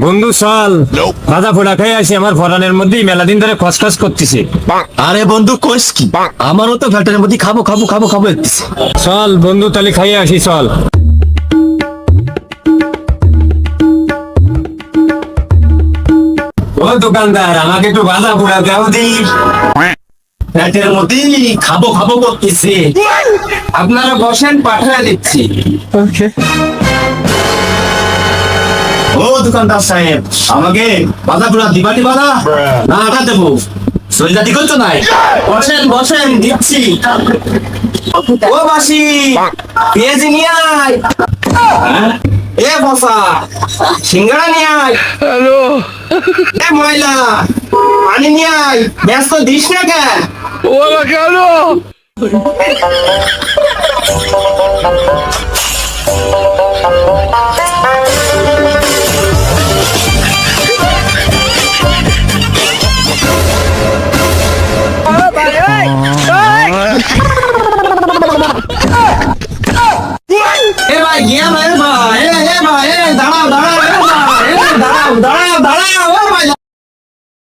বন্ধু চল ভাজা পোড়া খাই আসি, আমার ফরানের মধ্যে মেলা দিন ধরে খসখস করতেছে। আরে বন্ধু কইস কি, আমারও তো ভ্যাটের মধ্যে খাবো খাবো খাবো খাবো হচ্ছে। চল বন্ধু তাহলে খাইয়ে আসি চল। ও দোকানদার, আমাকে একটু ভাজা পোড়া দাও দি। ভ্যাটের মধ্যে খাবো খাবো করতেছে। আপনারা বসেন, পাঠিয়ে দিচ্ছি। ও দোকানদার সাহেব, আমাকে বাধা পুরা দিবানি বাধা না আটা দেবো, সলিদারি করছো নাই? বসেন বসেন দিচ্ছি। ও বাসি, পেঁয়াজি নিয়ে আয়। এ বসা, সিঙ্গাড়া নিয়ে আয়। হ্যালো। এ ময়লা, পানি নিয়ে আয়। ব্যস্ত দিস না কেন? ওরা কেন? এ ভাই গিয়া ভাই, এ ভাই, এ ভাই, দাঁড়াও দাঁড়াও, এ ভাই, দাঁড়াও দাঁড়াও দাঁড়াও, ও ভাই।